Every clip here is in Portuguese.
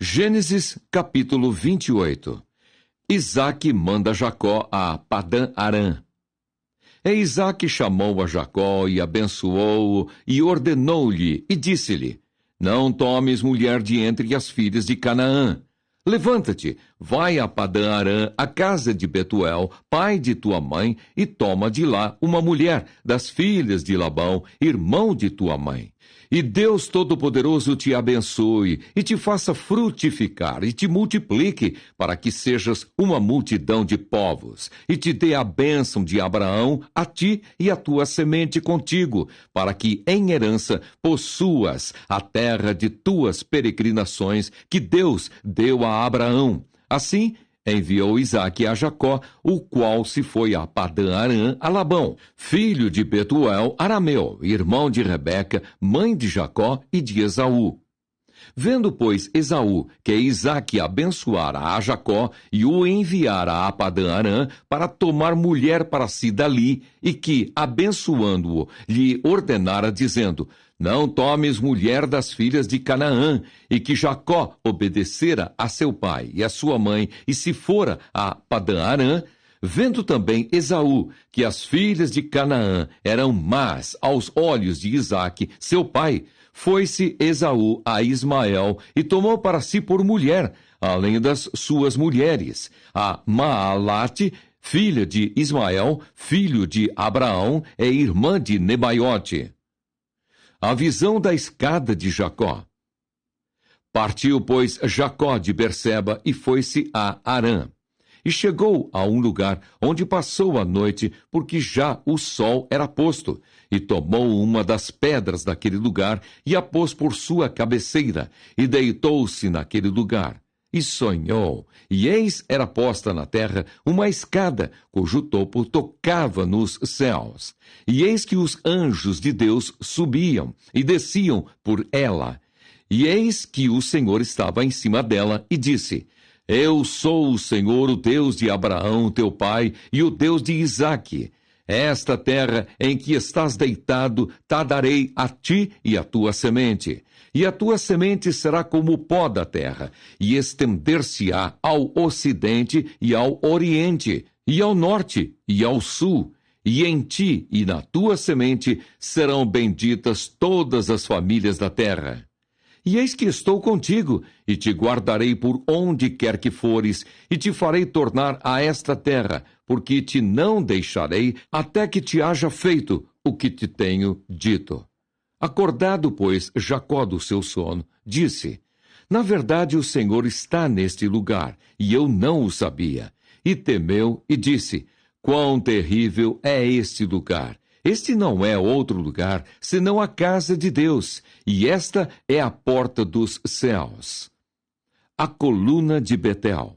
Gênesis capítulo 28. Isaque manda Jacó a Padã-Arã. E Isaque chamou a Jacó e abençoou-o e ordenou-lhe e disse-lhe: Não tomes mulher de entre as filhas de Canaã. Levanta-te, vai a Padã-Arã, a casa de Betuel, pai de tua mãe, e toma de lá uma mulher das filhas de Labão, irmão de tua mãe. E Deus Todo-Poderoso te abençoe, e te faça frutificar, e te multiplique, para que sejas uma multidão de povos, e te dê a bênção de Abraão a ti e a tua semente contigo, para que em herança possuas a terra de tuas peregrinações, que Deus deu a Abraão. Assim, enviou Isaque a Jacó, o qual se foi a Padã-Arã a Labão, filho de Betuel, arameu, irmão de Rebeca, mãe de Jacó e de Esaú. Vendo, pois, Esaú que Isaque abençoara a Jacó e o enviara a Padã-Arã para tomar mulher para si dali, e que, abençoando-o, lhe ordenara, dizendo: Não tomes mulher das filhas de Canaã, e que Jacó obedecera a seu pai e a sua mãe, e se fora a Padã-Arã, vendo também Esaú que as filhas de Canaã eram más aos olhos de Isaque, seu pai, foi-se Esaú a Ismael e tomou para si por mulher, além das suas mulheres, a Maalate, filha de Ismael, filho de Abraão, e irmã de Nebaiote. A visão da escada de Jacó. Partiu, pois, Jacó de Berseba e foi-se a Harã. E chegou a um lugar onde passou a noite, porque já o sol era posto, e tomou uma das pedras daquele lugar e a pôs por sua cabeceira, e deitou-se naquele lugar. E sonhou, e eis era posta na terra uma escada, cujo topo tocava nos céus. E eis que os anjos de Deus subiam e desciam por ela. E eis que o Senhor estava em cima dela e disse: Eu sou o Senhor, o Deus de Abraão, teu pai, e o Deus de Isaque. Esta terra em que estás deitado, te darei a ti e a tua semente. E a tua semente será como o pó da terra, e estender-se-á ao ocidente e ao oriente, e ao norte e ao sul. E em ti e na tua semente serão benditas todas as famílias da terra. E eis que estou contigo, e te guardarei por onde quer que fores, e te farei tornar a esta terra, porque te não deixarei até que te haja feito o que te tenho dito. Acordado, pois, Jacó do seu sono, disse: Na verdade o Senhor está neste lugar, e eu não o sabia. E temeu e disse: Quão terrível é este lugar! Este não é outro lugar, senão a casa de Deus, e esta é a porta dos céus. A coluna de Betel.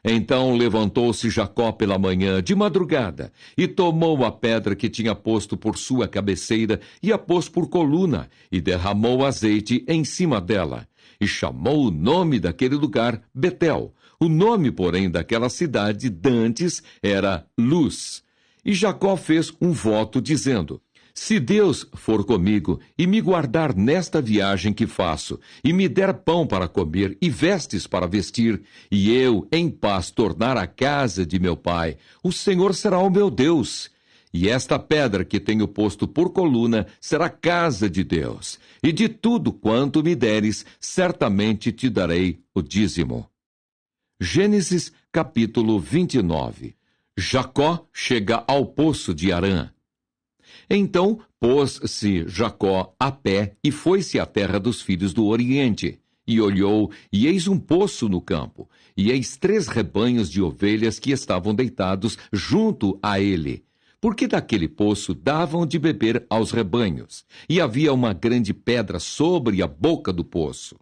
Então levantou-se Jacó pela manhã, de madrugada, e tomou a pedra que tinha posto por sua cabeceira, e a pôs por coluna, e derramou azeite em cima dela, e chamou o nome daquele lugar Betel. O nome, porém, daquela cidade dantes era Luz. E Jacó fez um voto, dizendo: Se Deus for comigo e me guardar nesta viagem que faço, e me der pão para comer e vestes para vestir, e eu em paz tornar à casa de meu pai, o Senhor será o meu Deus. E esta pedra que tenho posto por coluna será casa de Deus. E de tudo quanto me deres, certamente te darei o dízimo. Gênesis capítulo 29. Jacó chega ao poço de Harã. Então pôs-se Jacó a pé e foi-se à terra dos filhos do Oriente. E olhou, e eis um poço no campo, e eis 3 rebanhos de ovelhas que estavam deitados junto a ele. Porque daquele poço davam de beber aos rebanhos, e havia uma grande pedra sobre a boca do poço.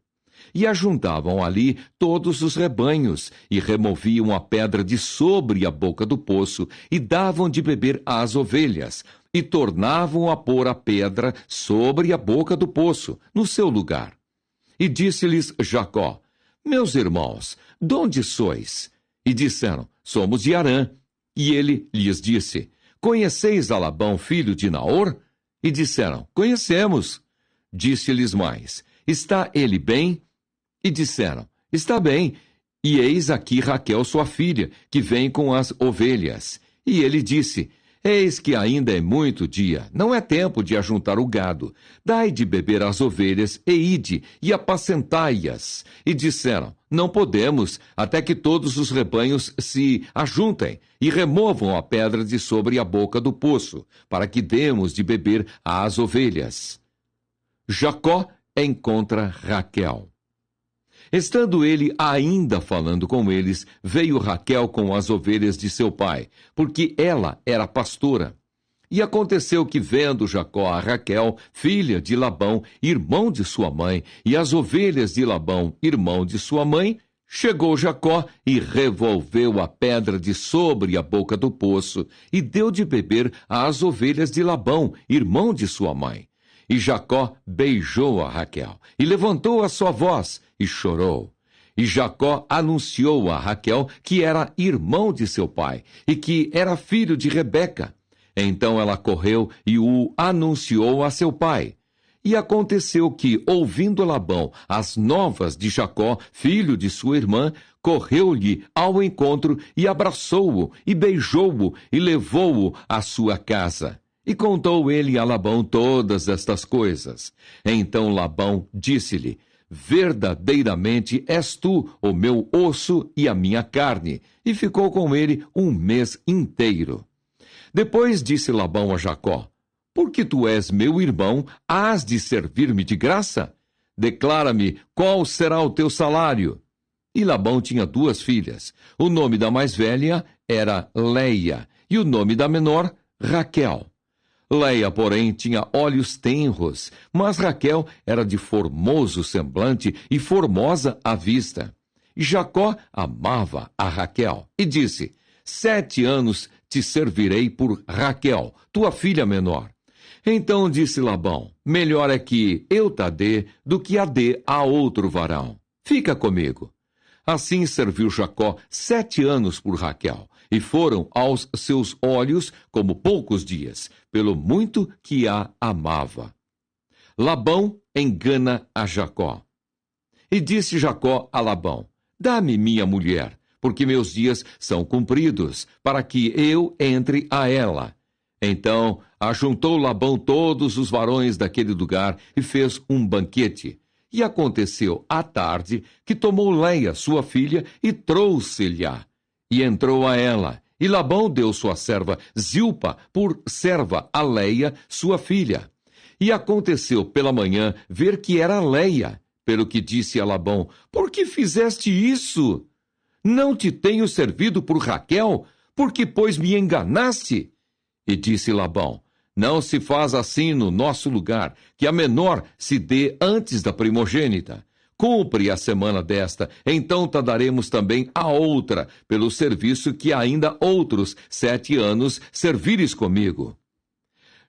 E ajuntavam ali todos os rebanhos, e removiam a pedra de sobre a boca do poço, e davam de beber às ovelhas, e tornavam a pôr a pedra sobre a boca do poço, no seu lugar. E disse-lhes Jacó: Meus irmãos, de onde sois? E disseram: Somos de Harã. E ele lhes disse: Conheceis a Labão, filho de Naor? E disseram: Conhecemos. Disse-lhes mais: Está ele bem? E disseram: Está bem, e eis aqui Raquel, sua filha, que vem com as ovelhas. E ele disse: Eis que ainda é muito dia, não é tempo de ajuntar o gado. Dai de beber às ovelhas, e ide, e apacentai-as. E disseram: Não podemos, até que todos os rebanhos se ajuntem, e removam a pedra de sobre a boca do poço, para que demos de beber às ovelhas. Jacó encontra Raquel. Estando ele ainda falando com eles, veio Raquel com as ovelhas de seu pai, porque ela era pastora. E aconteceu que, vendo Jacó a Raquel, filha de Labão, irmão de sua mãe, e as ovelhas de Labão, irmão de sua mãe, chegou Jacó e revolveu a pedra de sobre a boca do poço, e deu de beber às ovelhas de Labão, irmão de sua mãe. E Jacó beijou a Raquel, e levantou a sua voz, e chorou. E Jacó anunciou a Raquel que era irmão de seu pai, e que era filho de Rebeca. Então ela correu e o anunciou a seu pai. E aconteceu que, ouvindo Labão as novas de Jacó, filho de sua irmã, correu-lhe ao encontro e abraçou-o, e beijou-o, e levou-o à sua casa. E contou ele a Labão todas estas coisas. Então Labão disse-lhe: Verdadeiramente és tu o meu osso e a minha carne. E ficou com ele um mês inteiro. Depois disse Labão a Jacó: Porque tu és meu irmão, hás de servir-me de graça? Declara-me qual será o teu salário. E Labão tinha 2 filhas. O nome da mais velha era Leia, e o nome da menor, Raquel. Leia, porém, tinha olhos tenros, mas Raquel era de formoso semblante e formosa à vista. E Jacó amava a Raquel, e disse: 7 anos te servirei por Raquel, tua filha menor. Então disse Labão: Melhor é que eu te dê do que a dê a outro varão. Fica comigo. Assim serviu Jacó 7 anos por Raquel, e foram aos seus olhos como poucos dias, pelo muito que a amava. Labão engana a Jacó. E disse Jacó a Labão: Dá-me minha mulher, porque meus dias são cumpridos, para que eu entre a ela. Então ajuntou Labão todos os varões daquele lugar e fez um banquete. E aconteceu à tarde que tomou Leia, sua filha, e trouxe-lhe-a. E entrou a ela. E Labão deu sua serva Zilpa por serva a Leia, sua filha. E aconteceu pela manhã ver que era Leia, pelo que disse a Labão: Por que fizeste isso? Não te tenho servido por Raquel? Por que, pois, me enganaste? E disse Labão: Não se faz assim no nosso lugar, que a menor se dê antes da primogênita. Cumpre a semana desta, então te daremos também a outra, pelo serviço que ainda outros 7 anos servires comigo.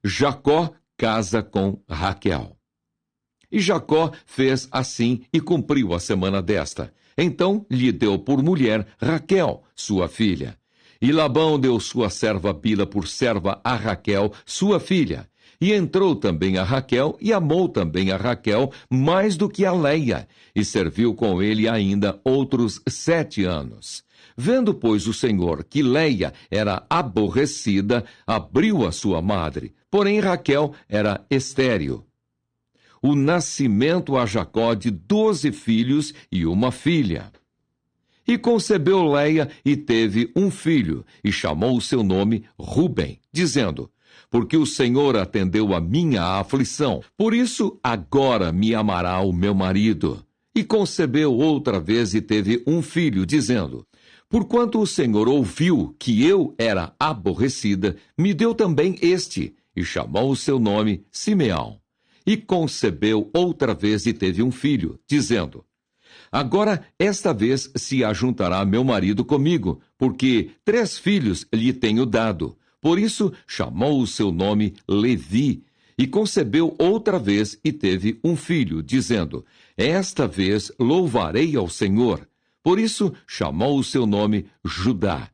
Jacó casa com Raquel. E Jacó fez assim e cumpriu a semana desta. Então lhe deu por mulher Raquel, sua filha. E Labão deu sua serva Bila por serva a Raquel, sua filha. E entrou também a Raquel, e amou também a Raquel mais do que a Leia, e serviu com ele ainda outros 7 anos. Vendo, pois, o Senhor que Leia era aborrecida, abriu a sua madre, porém Raquel era estéril. O nascimento a Jacó de 12 filhos e uma filha. E concebeu Leia e teve um filho, e chamou o seu nome Ruben, dizendo: Porque o Senhor atendeu a minha aflição, por isso agora me amará o meu marido. E concebeu outra vez e teve um filho, dizendo: Porquanto o Senhor ouviu que eu era aborrecida, me deu também este, e chamou o seu nome Simeão. E concebeu outra vez e teve um filho, dizendo: Agora, esta vez se ajuntará meu marido comigo, porque 3 filhos lhe tenho dado. Por isso chamou o seu nome Levi, e concebeu outra vez e teve um filho, dizendo: Esta vez louvarei ao Senhor. Por isso chamou o seu nome Judá,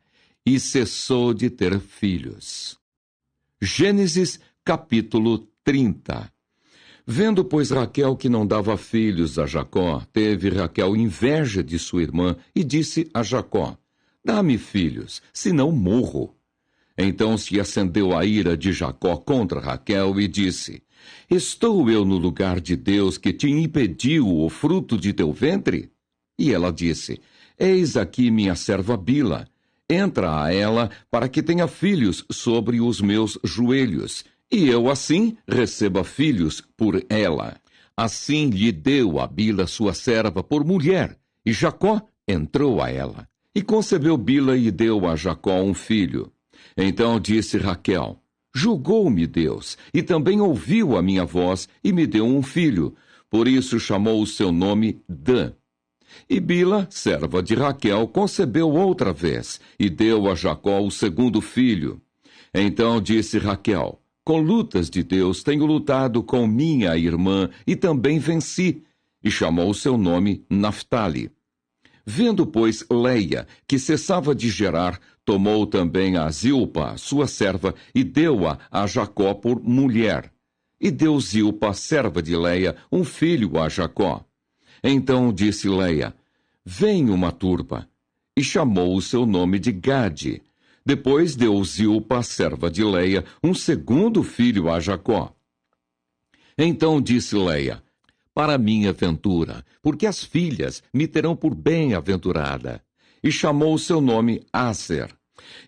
e cessou de ter filhos. Gênesis capítulo 30. Vendo, pois, Raquel que não dava filhos a Jacó, teve Raquel inveja de sua irmã e disse a Jacó: Dá-me filhos, senão morro. Então se acendeu a ira de Jacó contra Raquel e disse: Estou eu no lugar de Deus que te impediu o fruto de teu ventre? E ela disse: Eis aqui minha serva Bila. Entra a ela para que tenha filhos sobre os meus joelhos, e eu assim receba filhos por ela. Assim lhe deu a Bila sua serva por mulher, e Jacó entrou a ela. E concebeu Bila e deu a Jacó um filho. Então disse Raquel: Julgou-me Deus, e também ouviu a minha voz, e me deu um filho. Por isso chamou o seu nome Dan. E Bila, serva de Raquel, concebeu outra vez, e deu a Jacó o segundo filho. Então disse Raquel: Com lutas de Deus tenho lutado com minha irmã, e também venci. E chamou o seu nome Naftali. Vendo, pois, Leia, que cessava de gerar, tomou também a Zilpa, sua serva, e deu-a a Jacó por mulher. E deu Zilpa, serva de Leia, um filho a Jacó. Então disse Leia: Vem uma turba. E chamou o seu nome de Gade. Depois deu Zilpa, serva de Leia, um segundo filho a Jacó. Então disse Leia: Para minha ventura, porque as filhas me terão por bem-aventurada. E chamou o seu nome Aser.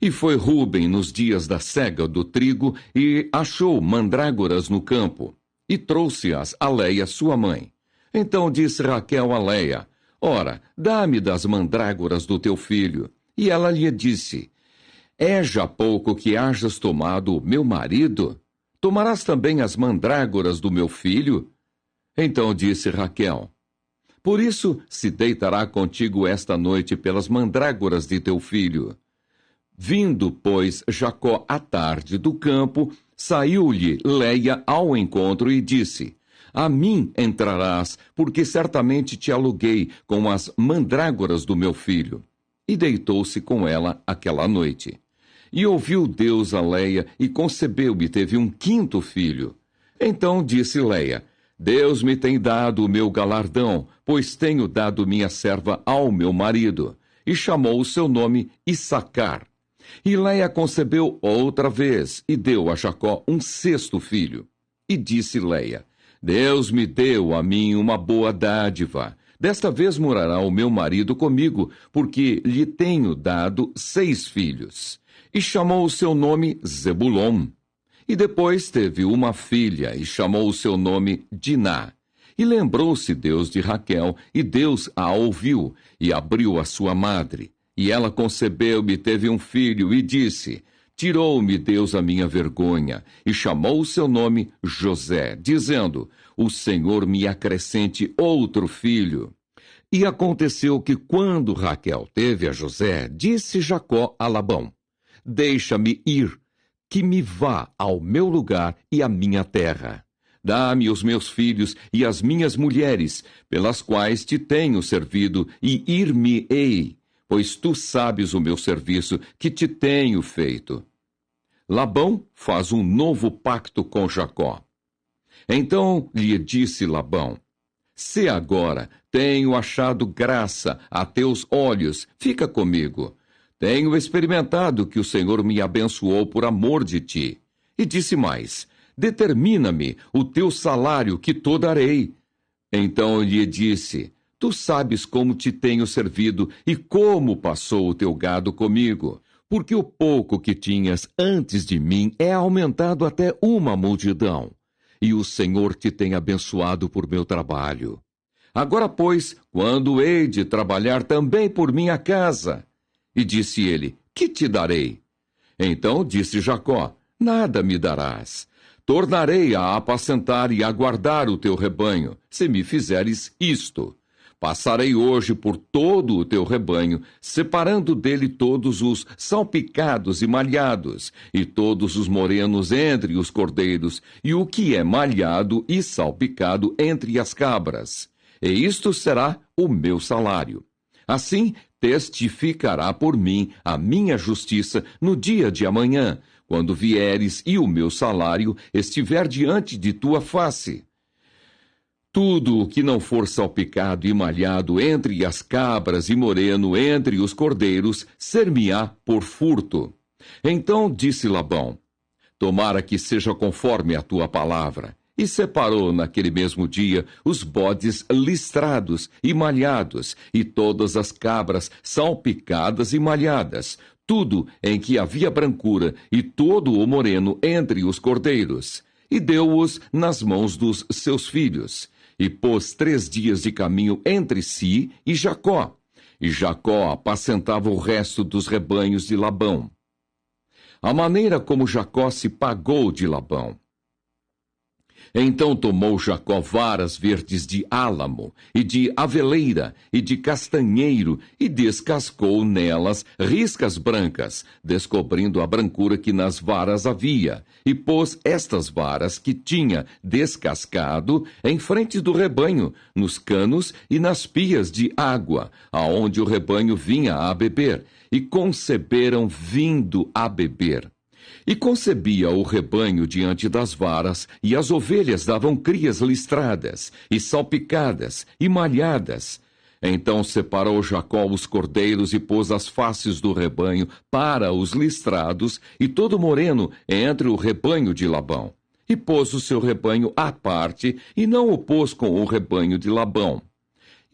E foi Rúben nos dias da cega do trigo, e achou mandrágoras no campo, e trouxe-as a Leia, sua mãe. Então disse Raquel a Leia: Ora, dá-me das mandrágoras do teu filho. E ela lhe disse: É já pouco que hajas tomado o meu marido? Tomarás também as mandrágoras do meu filho? Então disse Raquel: Por isso se deitará contigo esta noite pelas mandrágoras de teu filho. Vindo, pois, Jacó à tarde do campo, saiu-lhe Leia ao encontro e disse: A mim entrarás, porque certamente te aluguei com as mandrágoras do meu filho. E deitou-se com ela aquela noite. E ouviu Deus a Leia, e concebeu e teve um quinto filho. Então disse Leia: Deus me tem dado o meu galardão, pois tenho dado minha serva ao meu marido. E chamou o seu nome Issacar. E Leia concebeu outra vez, e deu a Jacó um sexto filho. E disse Leia: Deus me deu a mim uma boa dádiva. Desta vez morará o meu marido comigo, porque lhe tenho dado 6 filhos. E chamou o seu nome Zebulon. E depois teve uma filha, e chamou o seu nome Diná. E lembrou-se Deus de Raquel, e Deus a ouviu, e abriu a sua madre. E ela concebeu e teve um filho, e disse: Tirou-me Deus a minha vergonha, e chamou o seu nome José, dizendo: O Senhor me acrescente outro filho. E aconteceu que, quando Raquel teve a José, disse Jacó a Labão: Deixa-me ir, que me vá ao meu lugar e à minha terra. Dá-me os meus filhos e as minhas mulheres, pelas quais te tenho servido, e ir-me-ei, pois tu sabes o meu serviço que te tenho feito. Labão faz um novo pacto com Jacó. Então lhe disse Labão: Se agora tenho achado graça a teus olhos, fica comigo. Tenho experimentado que o Senhor me abençoou por amor de ti. E disse mais: Determina-me o teu salário, que te darei. Então lhe disse: Tu sabes como te tenho servido e como passou o teu gado comigo, porque o pouco que tinhas antes de mim é aumentado até uma multidão, e o Senhor te tem abençoado por meu trabalho. Agora, pois, quando hei de trabalhar também por minha casa? E disse ele: Que te darei? Então disse Jacó: Nada me darás. Tornarei a apacentar e a guardar o teu rebanho, se me fizeres isto. Passarei hoje por todo o teu rebanho, separando dele todos os salpicados e malhados, e todos os morenos entre os cordeiros, e o que é malhado e salpicado entre as cabras. E isto será o meu salário. Assim testificará por mim a minha justiça no dia de amanhã, quando vieres e o meu salário estiver diante de tua face. Tudo o que não for salpicado e malhado entre as cabras e moreno entre os cordeiros, ser-me-á por furto. Então disse Labão: tomara que seja conforme a tua palavra. E separou naquele mesmo dia os bodes listrados e malhados, e todas as cabras salpicadas e malhadas, tudo em que havia brancura, e todo o moreno entre os cordeiros. E deu-os nas mãos dos seus filhos, e pôs 3 dias de caminho entre si e Jacó. E Jacó apacentava o resto dos rebanhos de Labão. A maneira como Jacó se pagou de Labão. Então tomou Jacó varas verdes de álamo, e de aveleira, e de castanheiro, e descascou nelas riscas brancas, descobrindo a brancura que nas varas havia, e pôs estas varas que tinha descascado em frente do rebanho, nos canos e nas pias de água, aonde o rebanho vinha a beber, e conceberam vindo a beber. E concebia o rebanho diante das varas, e as ovelhas davam crias listradas, e salpicadas, e malhadas. Então separou Jacó os cordeiros e pôs as faces do rebanho para os listrados, e todo moreno entre o rebanho de Labão. E pôs o seu rebanho à parte, e não o pôs com o rebanho de Labão.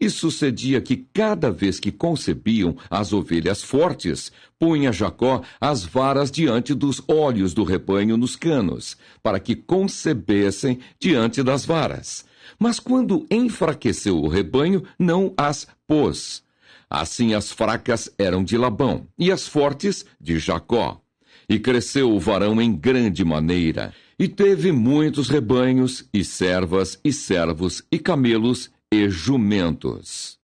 E sucedia que cada vez que concebiam as ovelhas fortes, punha Jacó as varas diante dos olhos do rebanho nos canos, para que concebessem diante das varas. Mas quando enfraqueceu o rebanho, não as pôs. Assim as fracas eram de Labão, e as fortes de Jacó. E cresceu o varão em grande maneira, e teve muitos rebanhos, e servas, e servos, e camelos, e jumentos.